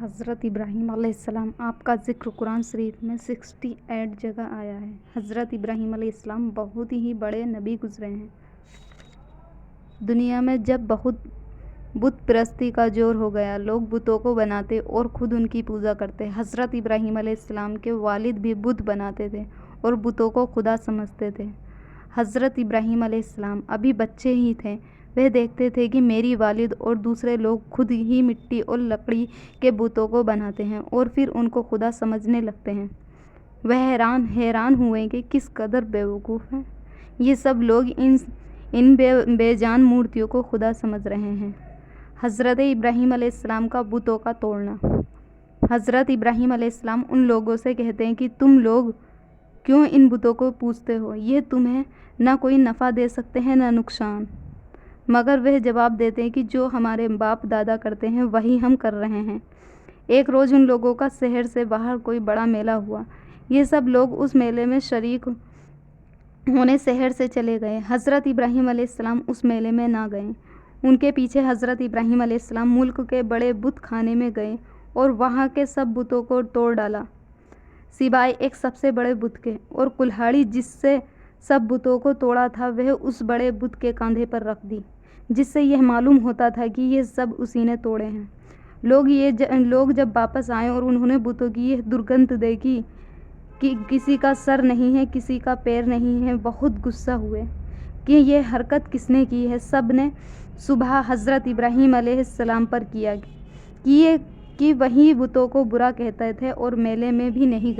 हज़रत इब्राहीम अलैहिस्सलाम आपका ज़िक्र कुरान शरीफ में 68 जगह आया है। हज़रत इब्राहीम अलैहिस्सलाम बहुत ही बड़े नबी गुज़रे हैं। दुनिया में जब बहुत बुत परस्ती का जोर हो गया, लोग बुतों को बनाते और ख़ुद उनकी पूजा करते। हज़रत इब्राहीम अलैहिस्सलाम के वालिद भी बुत बनाते थे और बुतों को खुदा समझते थे। हज़रत इब्राहीम अलैहिस्सलाम अभी बच्चे ही थे। वह देखते थे कि मेरी वालिद और दूसरे लोग खुद ही मिट्टी और लकड़ी के बुतों को बनाते हैं और फिर उनको खुदा समझने लगते हैं। वह हैरान हुए कि किस कदर बेवकूफ़ हैं ये सब लोग, इन बेजान मूर्तियों को खुदा समझ रहे हैं। हज़रत इब्राहीम अलैहिस्सलाम का बुतों का तोड़ना। हज़रत इब्राहीम अलैहिस्सलाम उन लोगों से कहते हैं कि तुम लोग क्यों इन बुतों को पूजते हो? ये तुम्हें ना कोई नफ़ा दे सकते हैं ना नुकसान। मगर वह जवाब देते हैं कि जो हमारे बाप दादा करते हैं वही हम कर रहे हैं। एक रोज़ उन लोगों का शहर से बाहर कोई बड़ा मेला हुआ। ये सब लोग उस मेले में शरीक होने शहर से चले गए। हज़रत इब्राहीम अलैहिस्सलाम उस मेले में ना गए। उनके पीछे हज़रत इब्राहीम अलैहिस्सलाम मुल्क के बड़े बुत खाने में गए और वहाँ के सब बुतों को तोड़ डाला सिवाय एक सबसे बड़े बुत के, और कुल्हाड़ी जिससे सब बुतों को तोड़ा था वह उस बड़े बुत के कंधे पर रख दी, जिससे यह मालूम होता था कि ये सब उसी ने तोड़े हैं। लोग जब वापस आए और उन्होंने बुतों की यह दुर्गंध देखी कि किसी का सर नहीं है, किसी का पैर नहीं है, बहुत गुस्सा हुए कि ये हरकत किसने की है। सब ने सुबह हज़रत इब्राहीम अलैहिस्सलाम पर किया कि वही बुतों को बुरा कहते थे और मेले में भी नहीं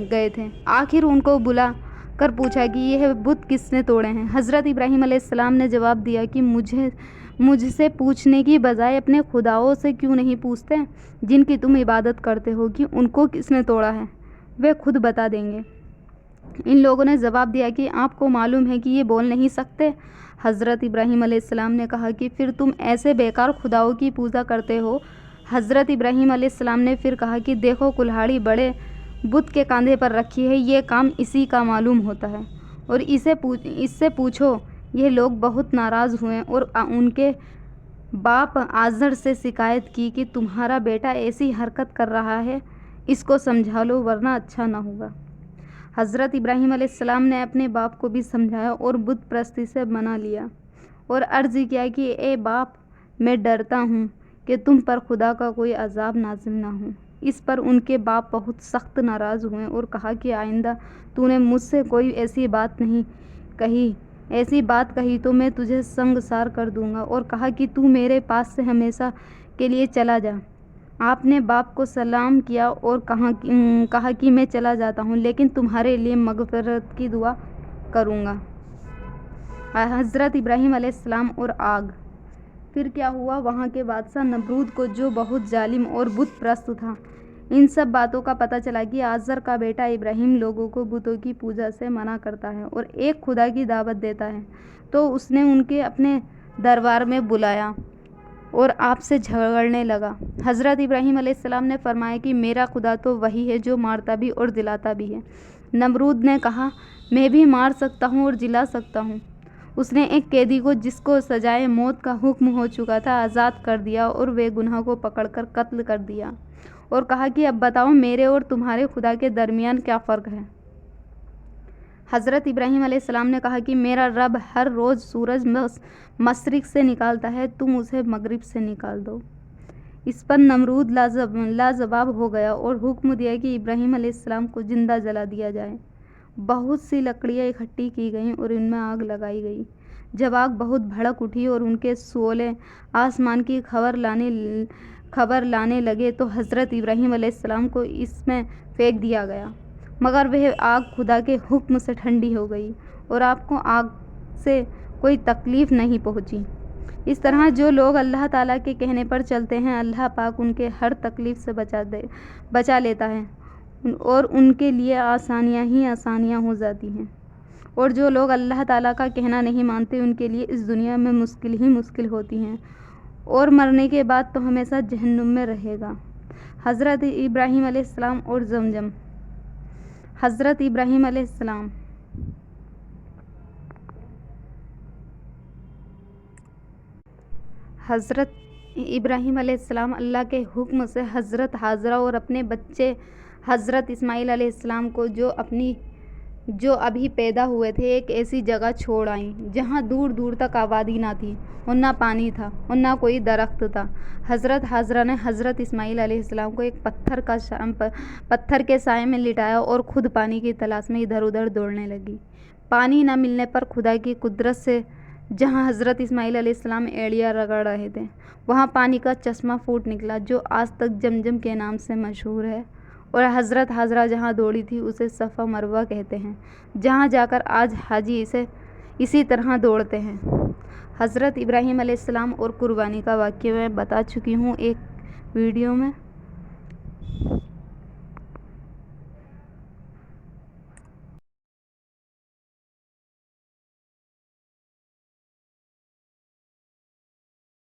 गए थे। आखिर उनको बुला कर पूछा कि यह बुत किसने तोड़े हैं। हज़रत इब्राहीम अलैहिस्सलाम ने जवाब दिया कि मुझसे पूछने की बजाय अपने खुदाओं से क्यों नहीं पूछते जिनकी तुम इबादत करते हो कि उनको किसने तोड़ा है, वे खुद बता देंगे। इन लोगों ने जवाब दिया कि आपको मालूम है कि ये बोल नहीं सकते। हज़रत इब्राहीम अलैहिस्सलाम ने कहा कि फिर तुम ऐसे बेकार खुदाओं की पूजा करते हो। हज़रत इब्राहीम अलैहिस्सलाम ने फिर कहा कि देखो, कुल्हाड़ी बड़े बुत के कंधे पर रखी है, ये काम इसी का मालूम होता है और इससे पूछो। ये लोग बहुत नाराज़ हुए और उनके बाप आज़र से शिकायत की कि तुम्हारा बेटा ऐसी हरकत कर रहा है, इसको समझा लो वरना अच्छा ना होगा। हज़रत इब्राहीम अलैहिस्सलाम ने अपने बाप को भी समझाया और बुत परस्ती से मना लिया और अर्ज़ किया कि ए बाप, मैं डरता हूँ कि तुम पर खुदा का कोई अज़ाब नाज़िल ना हो। इस पर उनके बाप बहुत सख्त नाराज़ हुए और कहा कि आइंदा तूने मुझसे कोई ऐसी बात कही तो मैं तुझे संगसार कर दूंगा, और कहा कि तू मेरे पास से हमेशा के लिए चला जा। आपने बाप को सलाम किया और कहा कि मैं चला जाता हूँ, लेकिन तुम्हारे लिए मग़फ़िरत की दुआ करूँगा। हज़रत इब्राहीम अलैहिस्सलाम और आग। फिर क्या हुआ? वहाँ के बादशाह नमरूद को, जो बहुत जालिम और बुत परस्त था, इन सब बातों का पता चला कि आज़र का बेटा इब्राहीम लोगों को बुतों की पूजा से मना करता है और एक खुदा की दावत देता है। तो उसने उनके अपने दरबार में बुलाया और आपसे झगड़ने लगा। हज़रत इब्राहीम अलैहिस्सलाम ने फरमाया कि मेरा खुदा तो वही है जो मारता भी और जिलाता भी है। नमरूद ने कहा, मैं भी मार सकता हूँ और जिला सकता हूँ। उसने एक कैदी को, जिसको सजाए मौत का हुक्म हो चुका था, आज़ाद कर दिया और बेगुनाह को पकड़कर कत्ल कर दिया और कहा कि अब बताओ, मेरे और तुम्हारे खुदा के दरमियान क्या फ़र्क है। हज़रत इब्राहीम अलैहिस्सलाम ने कहा कि मेरा रब हर रोज़ सूरज मशरिक़ से निकालता है, तुम उसे मगरिब से निकाल दो। इस पर नमरूद लाजवाब हो गया और हुक्म दिया कि इब्राहीम अलैहिस्सलाम को जिंदा जला दिया जाए। बहुत सी लकड़ियाँ इकट्ठी की गईं और इनमें आग लगाई गई। जब आग बहुत भड़क उठी और उनके शोले आसमान की खबर लाने लगे तो हज़रत इब्राहीम अलैहिस्सलाम को इसमें फेंक दिया गया, मगर वह आग खुदा के हुक्म से ठंडी हो गई और आपको आग से कोई तकलीफ़ नहीं पहुँची। इस तरह जो लोग अल्लाह ताला के कहने पर चलते हैं, अल्लाह पाक उनके हर तकलीफ़ से बचा लेता है और उनके लिए आसानियाँ ही आसानियाँ हो जाती हैं। और जो लोग अल्लाह ताला का कहना नहीं मानते, उनके लिए इस दुनिया में मुश्किल ही मुश्किल होती हैं और मरने के बाद तो हमेशा जहन्नुम में रहेगा। हज़रत इब्राहीम अलैहिस्सलाम और ज़मज़म। हज़रत इब्राहीम अलैहिस्सलाम हज़रत ابراہیم علیہ السلام اللہ کے حکم سے حضرت حاجرہ اور اپنے بچے حضرت اسماعیل علیہ السلام کو جو ابھی پیدا ہوئے تھے ایک ایسی جگہ چھوڑ آئیں جہاں دور دور تک آبادی نہ تھی اور نہ پانی تھا اور نہ کوئی درخت تھا۔ حضرت حاجرہ نے حضرت اسماعیل علیہ السلام کو ایک پتھر کے سائے میں لٹایا اور خود پانی کی تلاش میں ادھر ادھر دوڑنے لگی۔ پانی نہ ملنے پر خدا کی قدرت سے جہاں حضرت اسماعیل علیہ السلام ایڑیاں رگڑ رہے تھے وہاں پانی کا چشمہ پھوٹ نکلا جو آج تک زمزم کے نام سے مشہور ہے، اور حضرت حاجرہ جہاں دوڑی تھی اسے صفا مروہ کہتے ہیں، جہاں جا کر آج حاجی اسی طرح دوڑتے ہیں۔ حضرت ابراہیم علیہ السلام اور قربانی کا واقعہ میں بتا چکی ہوں ایک ویڈیو میں۔